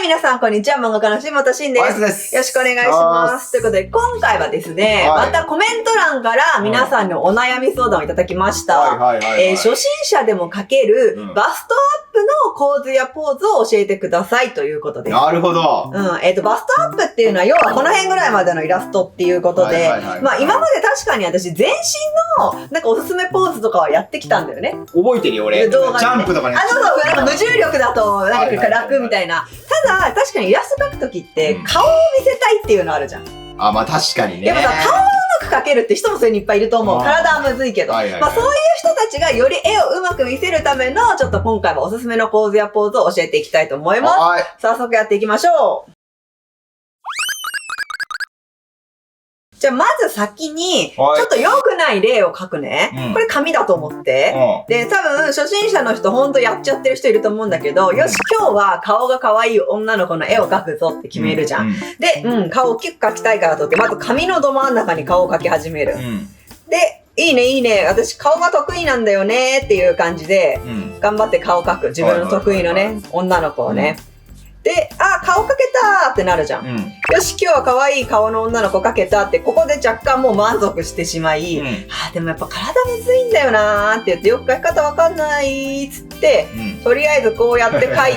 皆さん、こんにちは。漫画家の下本慎です。です。よろしくお願いします。ということで、今回はですね、またコメント欄から皆さんのお悩み相談をいただきました。初心者でも描けるバストアップの構図やポーズを教えてくださいということです。なるほど。バストアップっていうのは、要はこの辺ぐらいまでのイラストっていうことで、まあ今まで確かに私全身のなんかおすすめポーズとかはやってきたんだよね。覚えてるよ、俺。動画でね、ジャンプとかね。そう、なんか無重力だとなんか楽みたいな。ただ、確かにイラスト描くときって顔を見せたいっていうのあるじゃん。あ、まあ確かにね。やっぱさ、顔をうまく描けるって人もそれにいっぱいいると思う。体はむずいけど。まあそういう人たちがより絵をうまく見せるための、ちょっと今回はおすすめの構図やポーズを教えていきたいと思います。早速やっていきましょう。じゃあまず先に、ちょっと良くない例を描くね。これ紙だと思って。で、多分初心者の人ほんとやっちゃってる人いると思うんだけど、よし、今日は顔が可愛い女の子の絵を描くぞって決めるじゃん。で、顔を大きく描きたいからとって、まず紙のど真ん中に顔を描き始める。で、いいね。私顔が得意なんだよねっていう感じで、頑張って顔描く。自分の得意のね、女の子をね。で、顔描けたーってなるじゃん。よし、今日は可愛い顔の女の子描けたって、ここで若干もう満足してしまい、でもやっぱ体むずいんだよなーって言って、よく描き方わかんないーっつって、とりあえずこうやって描い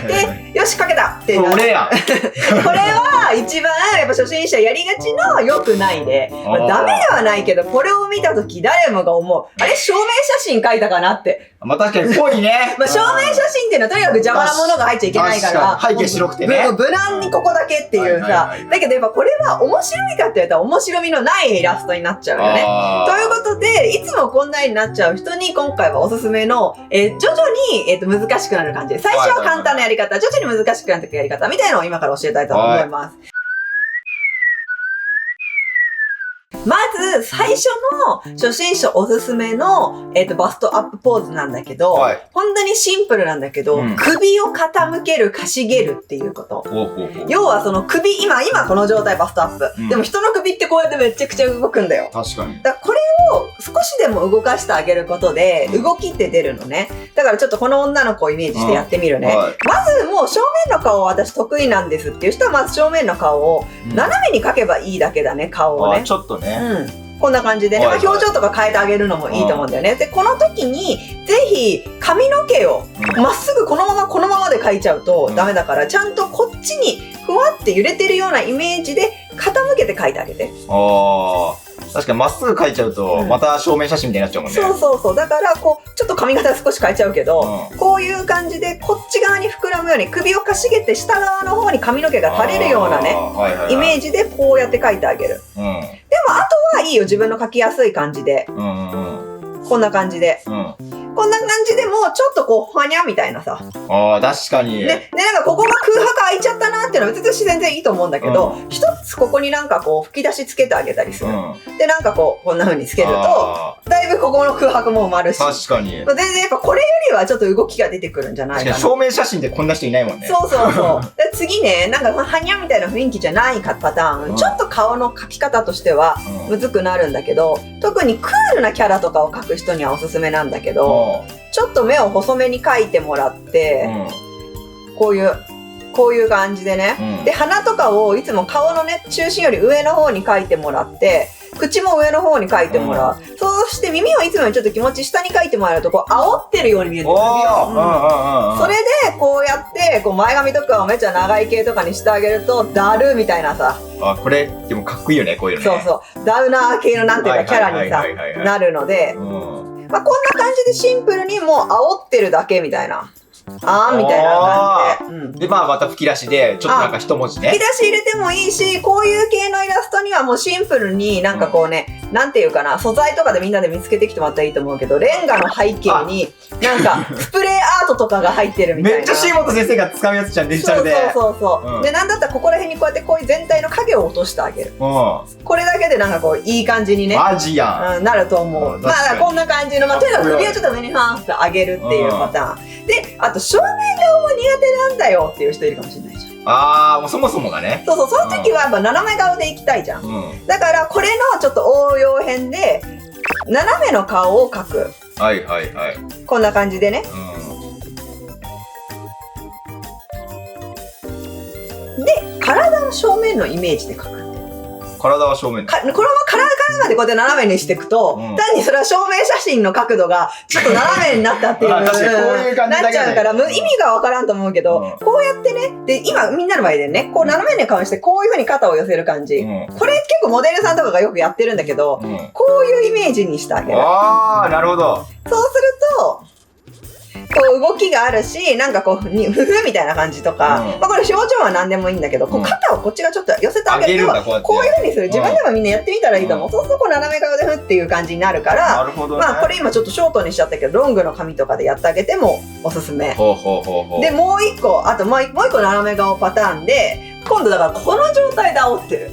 て、よし、描けたってなる。これは一番やっぱ初心者やりがちの良くないで、ダメではないけど、これを見たとき誰もが思う。あれ、証明写真描いたかなって。まあ確かにぽいね。まあ証明写真っていうのはとにかく邪魔なものが入っちゃいけないから。背景白くてね。無難にここだけっていうさ。だけどやっぱこれは面白いかって言われたら面白みのないイラストになっちゃうよね。ということで、いつもこんなになっちゃう人に今回はおすすめの、徐々に、難しくなる感じで。最初は簡単なやり方、徐々に難しくなっていくやり方みたいなのを今から教えたいと思います。まず、最初の初心者おすすめの、バストアップポーズなんだけど、本当にシンプルなんだけど、首を傾ける、かしげるっていうこと。要はその首、今この状態バストアップ。でも人の首ってこうやってめちゃくちゃ動くんだよ。確かに。だからこれを少しでも動かしてあげることで、動きって出るのね。だからちょっとこの女の子をイメージしてやってみるね。まずもう正面の顔私得意なんですっていう人はまず正面の顔を斜めに描けばいいだけだね、顔をね。ちょっとね。こんな感じでね、表情とか変えてあげるのもいいと思うんだよね。で、この時に、ぜひ、髪の毛を、まっすぐこのままで描いちゃうとダメだから、ちゃんとこっちに、ふわって揺れてるようなイメージで、傾けて描いてあげて。確かにまっすぐ描いちゃうと、また正面写真みたいになっちゃうもんね。そう。だから、ちょっと髪型少し変えちゃうけど、こういう感じで、こっち側に膨らむように、首をかしげて、下側の方に髪の毛が垂れるようなね、イメージでこうやって描いてあげる。でも、あとはいいよ、自分の描きやすい感じで。こんな感じで。こんな感じでも、ちょっとこう、はにゃみたいなさ。確かに。で、なんかここが空白空いちゃったなっていうのは別に全然いいと思うんだけど、一つここになんかこう、吹き出しつけてあげたりする。で、なんかこう、こんな風につけると、だいぶここの空白も埋まるし。確かに。全然やっぱこれよりはちょっと動きが出てくるんじゃないかな。正面写真でこんな人いないもんね。そう。で次ね、なんかはにゃみたいな雰囲気じゃないパターン、ちょっと顔の描き方としては、むずくなるんだけど、特にクールなキャラとかを描く人にはおすすめなんだけど、ちょっと目を細めに描いてもらって、こういう感じでね。で、鼻とかをいつも顔のね、中心より上の方に描いてもらって、口も上の方に描いてもらう。そうして耳をいつもよりちょっと気持ち下に描いてもらうと、こう、煽ってるように見えるんですよ。それで、こうやって、こう、前髪とかをめっちゃ長い系とかにしてあげると、だるみたいなさ。これ、でもかっこいいよね、こういうのね。そう。ダウナー系のなんていうか、キャラにさ、なるので、まあ、こんな感じでシンプルにもう煽ってるだけみたいな。みたいな感じで。で、また吹き出しで、ちょっとなんか一文字ね。吹き出し入れてもいいし、こういう系のイラストにはもうシンプルになんかこうね、なんていうかな、素材とかでみんなで見つけてきてもらったらいいと思うけど、レンガの背景に、なんか、スプレーアートとかが入ってるみたいな。めっちゃ下本先生が使うやつじゃん、デジタルで。そう。で、なんだったらここら辺にこうやってこういう全体の影を落としてあげる。これだけでなんかこう、いい感じにね。マジやん。なると思う。まあ、こんな感じの、とにかく首をちょっと上にファーンって上げるっていうパターン。で、あと正面顔も苦手なんだよっていう人いるかもしれないじゃん。もうそもそもがね。その時はやっぱ斜め顔でいきたいじゃん。だからこれのちょっと応用編で、斜めの顔を描く。こんな感じでね。は正面のイメージで描く。体は正面これは体までこうやって斜めにしていくと、単にそれは正面写真の角度がちょっと斜めになったっていうなっちゃうから、意味がわからんと思うけど、こうやってね、で、今みんなの前でね、こう斜めに顔してこういう風に肩を寄せる感じ。これ結構モデルさんとかがよくやってるんだけど、こういうイメージにしてあげる。ああ、なるほど。そうすると、こう動きがあるし、なんかこう、ふふみたいな感じとか、これ表情は何でもいいんだけど、こう肩をこっちがちょっと寄せてあげると、こういう風にする。自分でもみんなやってみたらいいと思う。そうするとこう斜め顔でふっていう感じになるから、まあこれ今ちょっとショートにしちゃったけど、ロングの髪とかでやってあげてもおすすめ。で、もう一個、あともう一個斜め顔パターンで、今度だからこの状態で煽ってる。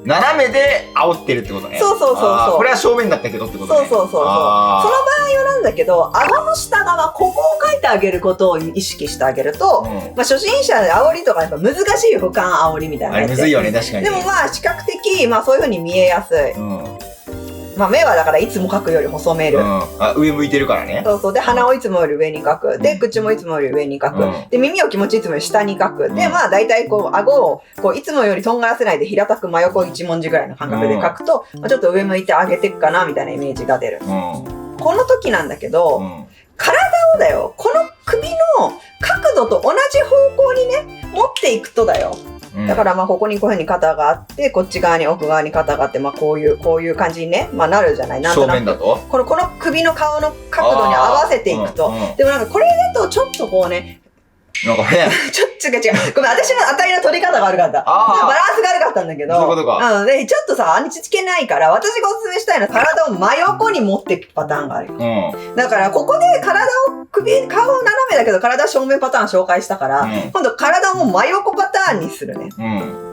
斜めで煽ってるってことね。そう。これは正面だったけどってことね。そう。その場合はなんだけど、顎の下側、ここを描いてあげることを意識してあげると、まあ初心者で煽りとかやっぱ難しい俯瞰煽りみたいなやつ。あれむずいよね、確かに。でもまあ比較的、まあそういう風に見えやすい。まあ目はだからいつも描くより細める。上向いてるからね。そう。で、鼻をいつもより上に描く。で、口もいつもより上に描く。で、耳を気持ちいつもより下に描く。で、まあ大体こう、顎をこういつもよりとんがらせないで平たく真横一文字ぐらいの感覚で描くと、まあちょっと上向いてあげていくかなみたいなイメージが出る。この時なんだけど、体をだよ、この首の角度と同じ方向にね、持っていくとだよ。だからまあここにこういう風に肩があって、こっち側に奥側に肩があって、まあこういう感じにね、まあなるじゃない。なんとなく。正面だとこの首の顔の角度に合わせていくと。でもなんかこれだとちょっとこうね、なんか変。ちょっと違う。ごめん、私の当たりの取り方が悪かった。バランスが悪かったんだけど。そういうことか。で、ちょっとさ、日つけないから、私がおすすめしたいのは体を真横に持っていくパターンがあるよ。だから、ここで顔斜めだけど体正面パターン紹介したから、今度体をもう真横パターンにするね。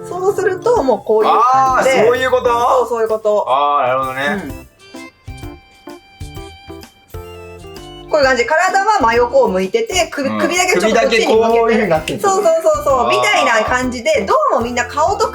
そうすると、もうこういう感じで。そういうことそういうこと。なるほどね。こういう感じ。体は真横を向いてて、首だけちょっとこっちに向けてる。そう。みたいな感じで、どうもみんな顔と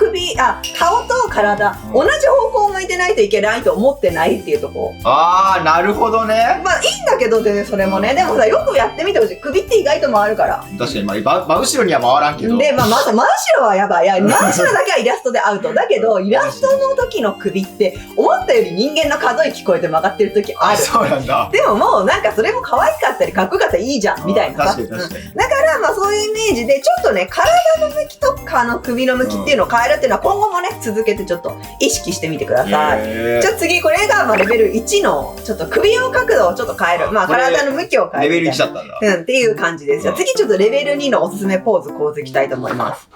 体、同じ方向を向いてないといけないと思ってないっていうとこ。なるほどね。まあいいんだけどね、それもね。でもさ、よくやってみてほしい。首って意外と回るから。確かに、真後ろには回らんけど。で、まあ真後ろはやばい。真後ろだけはイラストでアウト。だけど、イラストの時の首って、思ったより人間の可動域聞こえて曲がってる時ある。そうなんだ。でももうなんかそれも可愛かったりかっこよかったらいいじゃんみたいなさ。確かに。だからまあそういうイメージでちょっとね、体の向きとかの首の向きっていうのを変えるっていうのは今後もね続けてちょっと意識してみてください。じゃあ次これがまあレベル1のちょっと首の角度をちょっと変える。まあ体の向きを変える。レベル1だったんだ。っていう感じです。じゃあ次ちょっとレベル2のおすすめポーズ構図いきたいと思います。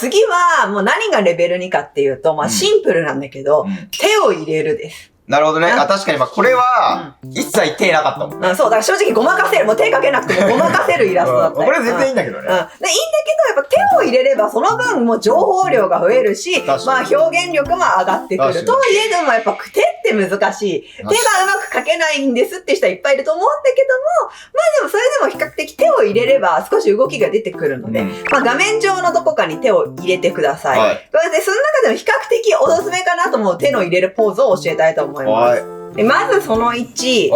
次はもう何がレベル2かっていうと、まあシンプルなんだけど、手を入れるです。なるほどね。確かに、まあ、これは、一切手なかったもんね。そう、だから正直ごまかせる。もう手かけなくてもごまかせるイラストだったよ。これ全然いいんだけどね。で、いいんだけど、やっぱ手を入れればその分もう情報量が増えるし、まあ表現力も上がってくる。とはいえでもやっぱ手って難しい。手がうまく描けないんですって人はいっぱいいると思うんだけども、まあでもそれでも比較的手を入れれば少し動きが出てくるので、まあ画面上のどこかに手を入れてください。で、その中でも比較的おすすめかなと思う手の入れるポーズを教えたいと思います。まずその1、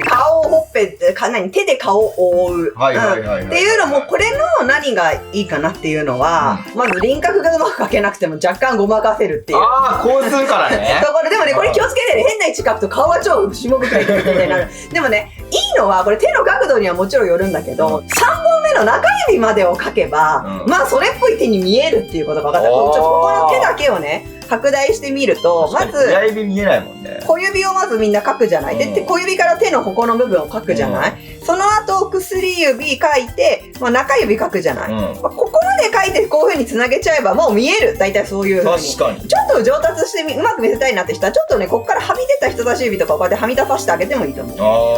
顔をほっぺ、手で顔を覆う。っていうのも、これの何がいいかなっていうのは、まず輪郭がうまく描けなくても若干ごまかせるっていう。こうするからね。でもね、これ気をつけてね、変な位置描くと顔が超下ぶかいってみたいになる。でもね、いいのは、これ手の角度にはもちろんよるんだけど、3本目の中指までを描けば、まあそれっぽい手に見えるっていうことが分かった。ちょっとここの手だけをね、拡大してみると、まず、親指見えないもんね。小指をまずみんな描くじゃない。で、小指から手のここの部分を描くじゃない。その後、薬指描いて、まあ、中指描くじゃない。ここまで描いてこういう風に繋げちゃえばもう見える。大体そういう風に。確かに。ちょっと上達してうまく見せたいなって人は、ちょっとね、ここからはみ出た人差し指とかをこうやってはみ出させてあげてもいいと思う。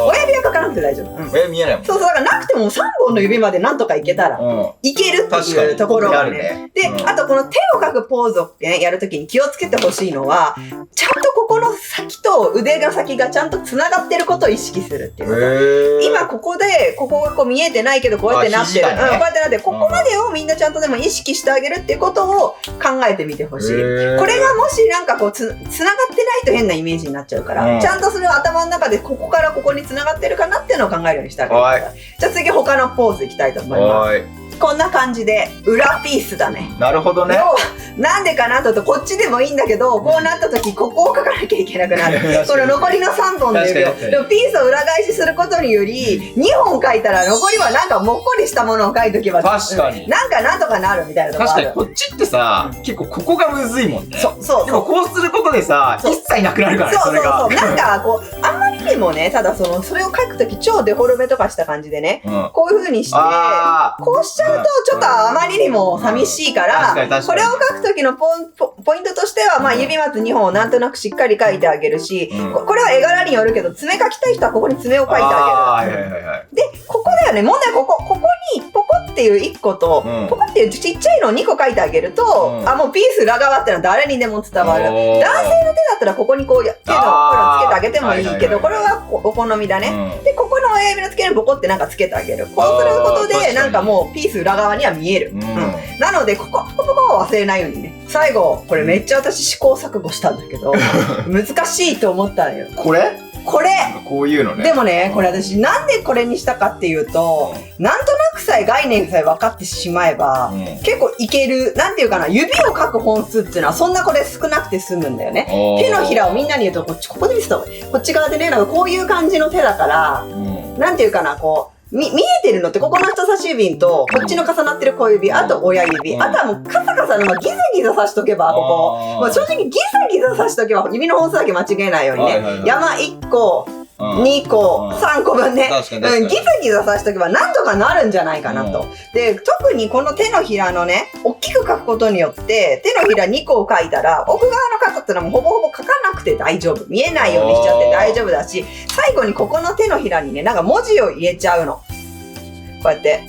親指は描かなくて大丈夫。親指見えないもん。そう、だからなくても3本の指までなんとかいけたら、いけるっていうところがね。で、あとこの手を描くポーズをね、やるときに気をつけてほしいのは、ちゃんとここの先と腕の先がちゃんと繋がってることを意識するっていうこと。今ここで、ここがこう見えてないけどこうやってなってる。こうやってなってる。ここまでをみんなちゃんとでも意識してあげるっていうことを考えてみてほしい。これがもしなんかこう繋がってないと変なイメージになっちゃうから、ちゃんとそれを頭の中でここからここに繋がってるかなっていうのを考えるようにしてあげてください。じゃあ次他のポーズいきたいと思います。こんな感じで裏ピースだね。なるほどね。なんでかなとこっちでもいいんだけど、こうなった時ここを書かなきゃいけなくなる。この残りの3本の指を。でもピースを裏返しすることにより、2本書いたら残りはなんかもっこりしたものを書いとけば、確かに。なんとかなるみたいなとこある。確かにこっちってさ、結構ここがむずいもんね。そう。でもこうすることでさ、一切なくなるからね、それが。そう。なんかこう、あんまりにもね、ただそれを書くとき超デフォルメとかした感じでね、こういう風にして、こうしちゃうとちょっとあまりにも寂しいから、これを書くときのポイントとしては、まあ指まず2本をなんとなくしっかり書いてあげるし、これは絵柄によるけど、爪書きたい人はここに爪を書いてあげる。で、ここだよね、問題はここにポコっていう1個と、ポコっていうちっちゃいのを2個書いてあげると、もうピース裏側ってのは誰にでも伝わる。男性の手だったらここにこう手のつけてあげてもいいけど、これはお好みだね。で、ここの親指の付け根にポコってなんかつけてあげる。こうすることで、なんかもうピース裏側には見える。なので、ここは忘れないようにね。最後、これめっちゃ私試行錯誤したんだけど、難しいと思ったのよ。これこういうのね。でもね、これ私なんでこれにしたかっていうと、なんとなくさえ概念さえ分かってしまえば、結構いける、なんていうかな、指を書く本数っていうのはそんなこれ少なくて済むんだよね。手のひらをみんなに言うと、ここで見せた方がいい。こっち側でね、なんかこういう感じの手だから、なんていうかな、こう、見えてるのってここの人差し指とこっちの重なってる小指、あと親指、あとはもうカサカサのギザギザさしとけばここ、まあ、正直ギザギザさしとけば指の本数だけ間違えないようにね、山1個2個3個分ね、ギザギザさしとけばなんとかなるんじゃないかなと。で、特にこの手のひらのね、大きく書くことによって手のひら2個を書いたら奥側の方ってのはもうほぼほぼ書かなくて大丈夫、見えないようにしちゃって大丈夫だし、最後にここの手のひらにね、なんか文字を入れちゃうの。こうやって、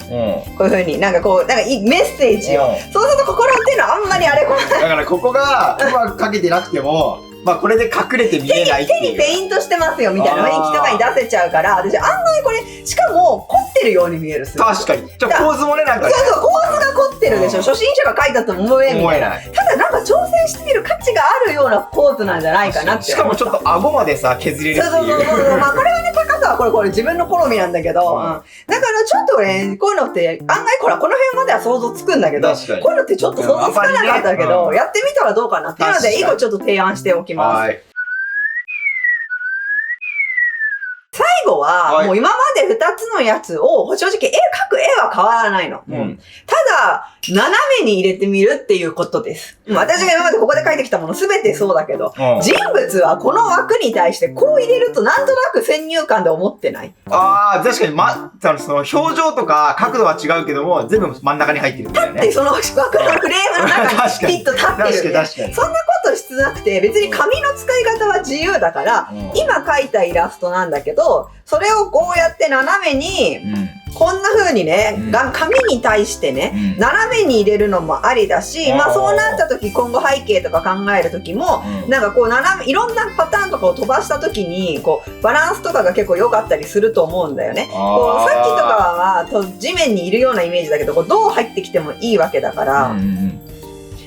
こういう風になんかこう、なんかメッセージを、そうするとここの手のあんまりあれこない。だからここがうまく書けてなくても、まあこれで隠れて見えないっていう。手にペイントしてますよみたいな雰囲気とかに出せちゃうから、私案外これ、しかも凝ってるように見える。確かに。じゃあ構図もね、なんかね。そう、構図が凝ってるでしょ。初心者が書いたと思えみたいな。ただなんか挑戦してみる価値があるようなポーズなんじゃないかなって。しかもちょっと顎までさ、削れるっていう。そう。まあこれはね、高さはこれ自分の好みなんだけど、だからちょっとね、こういうのって案外この辺までは想像つくんだけど、こういうのってちょっと想像つかなかったけど、やってみたらどうかなっていうので、一個ちょっと提案しておきます。最後は、もう今まで2つのやつを、正直描く絵は変わらないの。ただ、斜めに入れてみるっていうことです。私が今までここで描いてきたもの全てそうだけど、人物はこの枠に対してこう入れるとなんとなく先入観で思ってない？ああ、確かに、その表情とか角度は違うけども、全部真ん中に入ってるんだよね。だってその枠のフレームの中にピッと立ってる、ね。確かに。そんなことしなくて、別に紙の使い方は自由だから、今描いたイラストなんだけど、それをこうやって斜めに、こんな風にね、紙に対してね、斜めに入れるのもありだし、まあそうなった時、今後背景とか考える時も、なんかこういろんなパターンとかを飛ばした時に、こう、バランスとかが結構良かったりすると思うんだよね。こう、さっきとかは、地面にいるようなイメージだけど、こうどう入ってきてもいいわけだから、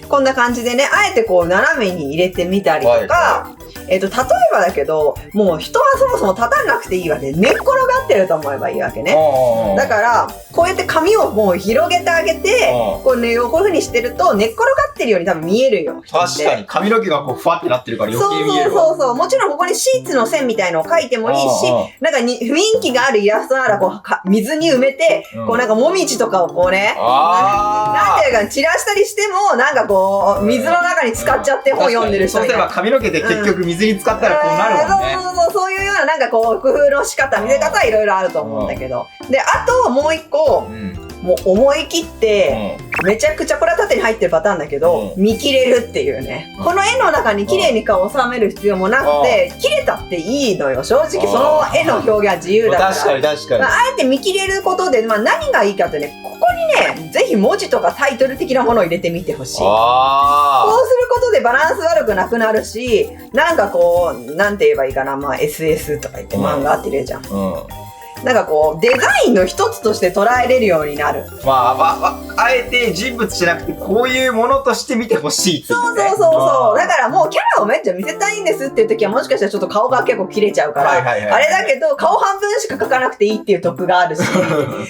こんな感じでね、あえてこう斜めに入れてみたりとか、例えばだけど、もう人はそもそも立たなくていいわけで、寝っ転がってると思えばいいわけね。だから、こうやって髪をもう広げてあげて、こういう風にしてると、寝っ転がってるように多分見えるよ。確かに、髪の毛がこうふわってなってるから余計見える。そう。もちろんここにシーツの線みたいのを描いてもいいし、なんか雰囲気があるイラストならこう、水に埋めて、こうなんかもみじとかをこうね、なんていうか散らしたりしても、なんかこう、水の中に浸かっちゃって本読んでる人みたいな。そうすれば髪の毛で結局水に浸かったらこうなるもんね。そういうようななんかこう工夫の仕方、見せ方はいろいろあると思うんだけど。で、あともう一個、もう思い切って、めちゃくちゃこれは縦に入ってるパターンだけど、見切れるっていうね。この絵の中に綺麗に顔を収める必要もなくて、切れたっていいのよ。正直その絵の表現は自由だから。確かに。あえて見切れることで、何がいいかってね、ここにね、ぜひ文字とかタイトル的なものを入れてみてほしい。こうすることでバランス悪くなくなるし、なんかこう、なんて言えばいいかな、まあ SS とか言って漫画って入れるじゃん。なんかこう、デザインの一つとして捉えれるようになる。あえて人物じゃなくて、こういうものとして見てほしいっていう、ね。そう。だからもうキャラをめっちゃ見せたいんですっていう時は、もしかしたらちょっと顔が結構切れちゃうから、あれだけど、顔半分しか描かなくていいっていう得があるし、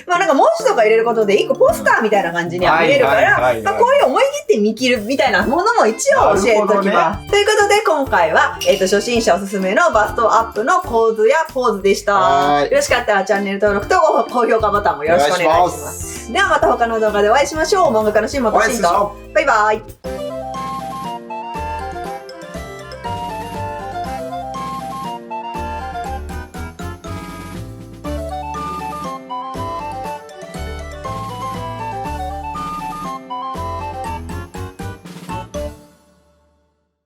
なんか文字とか入れることで、一個ポスターみたいな感じには見えるから、こういう思い切って見切るみたいなものも一応教えておきます。ということで、今回は、初心者おすすめのバストアップの構図やポーズでした。よろしかったらチャンネル登録と高評価ボタンもよろしくお願いします。ではまた他の動画でお会いしましょう。漫画家の新本慎と。バイバイ。